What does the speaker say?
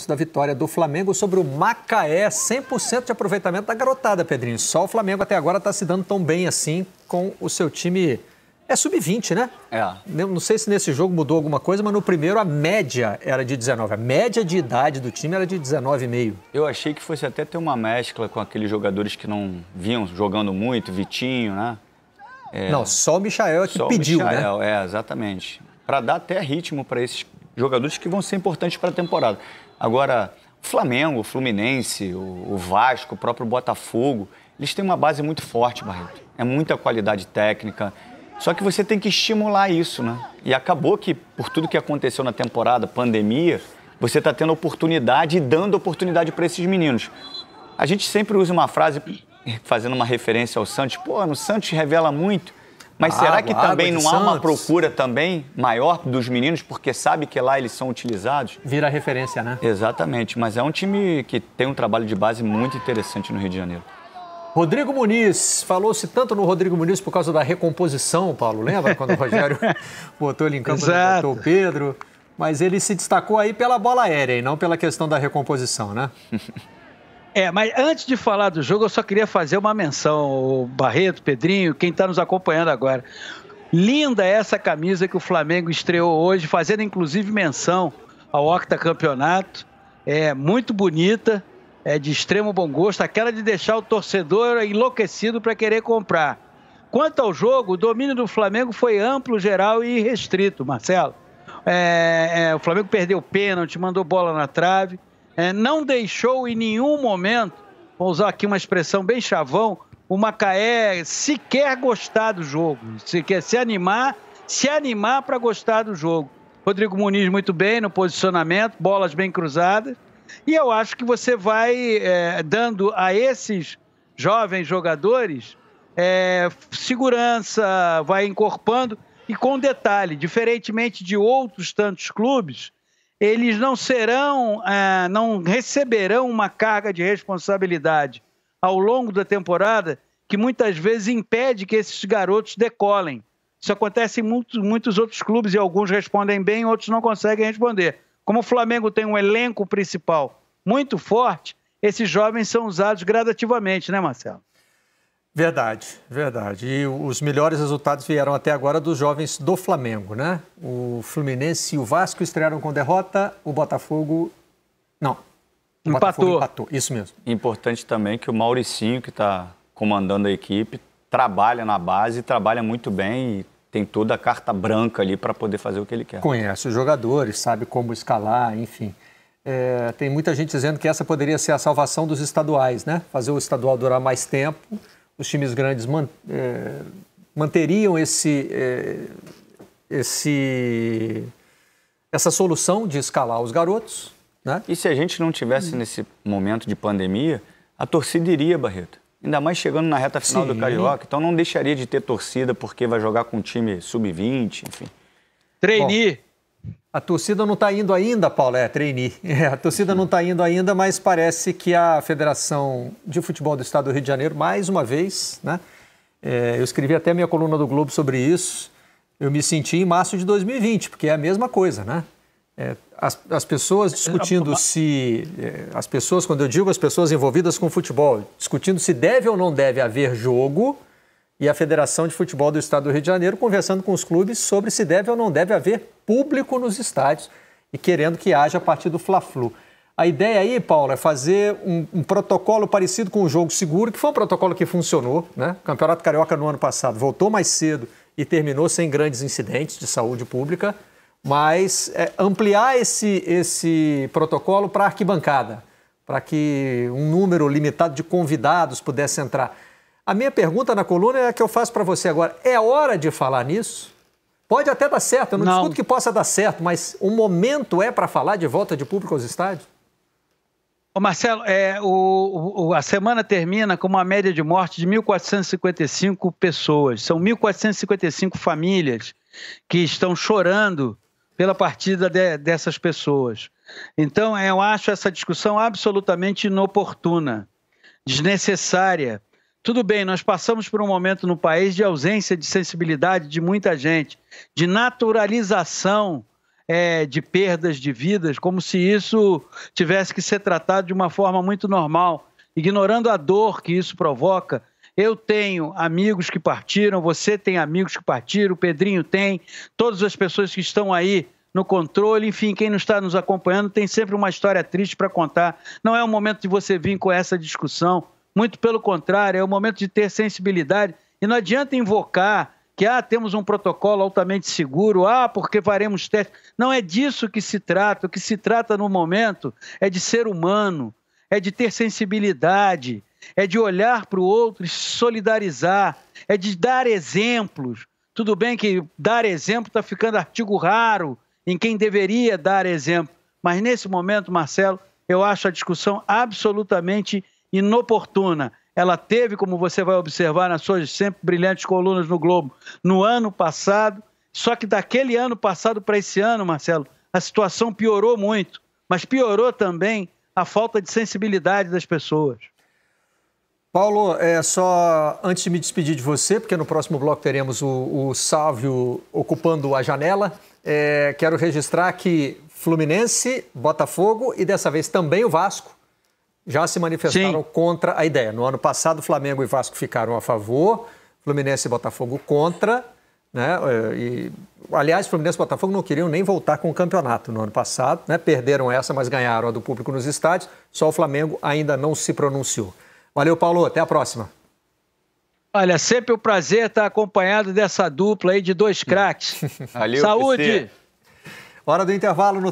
da vitória do Flamengo sobre o Macaé, 100% de aproveitamento da garotada, Pedrinho. Só o Flamengo até agora está se dando tão bem assim com o seu time. É sub-20, né? É. Não sei se nesse jogo mudou alguma coisa, mas no primeiro a média era de 19. A média de idade do time era de 19,5. Eu achei que fosse até ter uma mescla com aqueles jogadores que não vinham jogando muito, Vitinho, né? Não, só o Michael é que pediu, Michael, né? Exatamente. Para dar até ritmo para esses jogadores que vão ser importantes para a temporada. Agora, o Flamengo, o Fluminense, o Vasco, o próprio Botafogo, eles têm uma base muito forte, Barreto. É muita qualidade técnica. Só que você tem que estimular isso, né? E acabou que, por tudo que aconteceu na temporada, pandemia, você está tendo oportunidade e dando oportunidade para esses meninos. A gente sempre usa uma frase, fazendo uma referência ao Santos, pô, no Santos revela muito, mas será que também não há uma procura também maior dos meninos, porque sabe que lá eles são utilizados? Vira referência, né? Exatamente, mas é um time que tem um trabalho de base muito interessante no Rio de Janeiro. Rodrigo Muniz, falou-se tanto no Rodrigo Muniz por causa da recomposição, Paulo, lembra quando o Rogério botou ele em campo, botou o Pedro, mas ele se destacou aí pela bola aérea e não pela questão da recomposição, né? Mas antes de falar do jogo, eu só queria fazer uma menção, o Barreto, Pedrinho, quem está nos acompanhando agora. Linda essa camisa que o Flamengo estreou hoje, fazendo inclusive menção ao octacampeonato, muito bonita. De extremo bom gosto, aquela de deixar o torcedor enlouquecido para querer comprar. Quanto ao jogo, o domínio do Flamengo foi amplo, geral e restrito, Marcelo. O Flamengo perdeu o pênalti, mandou bola na trave, não deixou em nenhum momento, vou usar aqui uma expressão bem chavão, o Macaé sequer gostar do jogo, se animar para gostar do jogo. Rodrigo Muniz muito bem no posicionamento, bolas bem cruzadas. E eu acho que você vai dando a esses jovens jogadores segurança, vai encorpando. E com detalhe, diferentemente de outros tantos clubes, eles não receberão uma carga de responsabilidade ao longo da temporada que muitas vezes impede que esses garotos decolem. Isso acontece em muitos outros clubes e alguns respondem bem, outros não conseguem responder. Como o Flamengo tem um elenco principal muito forte, esses jovens são usados gradativamente, né, Marcelo? Verdade, verdade. E os melhores resultados vieram até agora dos jovens do Flamengo, né? O Fluminense e o Vasco estrearam com derrota, o Botafogo... Não. O Botafogo empatou, isso mesmo. Importante também que o Mauricinho, que está comandando a equipe, trabalha na base, trabalha muito bem e tem toda a carta branca ali para poder fazer o que ele quer. Conhece os jogadores, sabe como escalar, enfim. Tem muita gente dizendo que essa poderia ser a salvação dos estaduais, né? Fazer o estadual durar mais tempo, os times grandes manteriam essa solução de escalar os garotos, né? E se a gente não tivesse nesse momento de pandemia, a torcida iria, Barreto. Ainda mais chegando na reta final do Carioca. Então não deixaria de ter torcida porque vai jogar com um time sub-20, enfim. Trainee. A torcida não está indo ainda, Paulo. Trainee. A torcida não está indo ainda, mas parece que a Federação de Futebol do Estado do Rio de Janeiro, mais uma vez, né? Eu escrevi até minha coluna do Globo sobre isso. Eu me senti em março de 2020, porque é a mesma coisa, né? As pessoas discutindo as pessoas, quando eu digo as pessoas envolvidas com futebol, discutindo se deve ou não deve haver jogo, e a Federação de Futebol do Estado do Rio de Janeiro conversando com os clubes sobre se deve ou não deve haver público nos estádios e querendo que haja a partir do Fla-Flu. A ideia aí, Paulo, é fazer um protocolo parecido com o Jogo Seguro, que foi um protocolo que funcionou, né? O Campeonato Carioca no ano passado voltou mais cedo e terminou sem grandes incidentes de saúde pública, mas ampliar esse protocolo para a arquibancada, para que um número limitado de convidados pudesse entrar. A minha pergunta na coluna é a que eu faço para você agora. É hora de falar nisso? Pode até dar certo, eu não discuto que possa dar certo, mas o momento é para falar de volta de público aos estádios? Marcelo, a semana termina com uma média de morte de 1.455 pessoas. São 1.455 famílias que estão chorando pela partida dessas pessoas. Então, eu acho essa discussão absolutamente inoportuna, desnecessária. Tudo bem, nós passamos por um momento no país de ausência de sensibilidade de muita gente, de naturalização de perdas de vidas, como se isso tivesse que ser tratado de uma forma muito normal, ignorando a dor que isso provoca. Eu tenho amigos que partiram, você tem amigos que partiram, o Pedrinho tem, todas as pessoas que estão aí no controle, enfim, quem não está nos acompanhando tem sempre uma história triste para contar. Não é o momento de você vir com essa discussão, muito pelo contrário, é o momento de ter sensibilidade. E não adianta invocar que temos um protocolo altamente seguro, porque faremos testes. Não é disso que se trata. O que se trata no momento é de ser humano, é de ter sensibilidade, é de olhar para o outro e se solidarizar, é de dar exemplos. Tudo bem que dar exemplo está ficando artigo raro em quem deveria dar exemplo, mas nesse momento, Marcelo, eu acho a discussão absolutamente inoportuna. Ela teve, como você vai observar nas suas sempre brilhantes colunas no Globo, no ano passado, só que daquele ano passado para esse ano, Marcelo, a situação piorou muito, mas piorou também a falta de sensibilidade das pessoas. Paulo, só antes de me despedir de você, porque no próximo bloco teremos o Sávio ocupando a janela, quero registrar que Fluminense, Botafogo e dessa vez também o Vasco já se manifestaram contra a ideia. No ano passado, Flamengo e Vasco ficaram a favor, Fluminense e Botafogo contra, né? Aliás, Fluminense e Botafogo não queriam nem voltar com o campeonato no ano passado, né? Perderam essa, mas ganharam a do público nos estádios. Só o Flamengo ainda não se pronunciou. Valeu, Paulo. Até a próxima. Olha, sempre um prazer estar acompanhado dessa dupla aí de dois craques. Saúde! Hora do intervalo no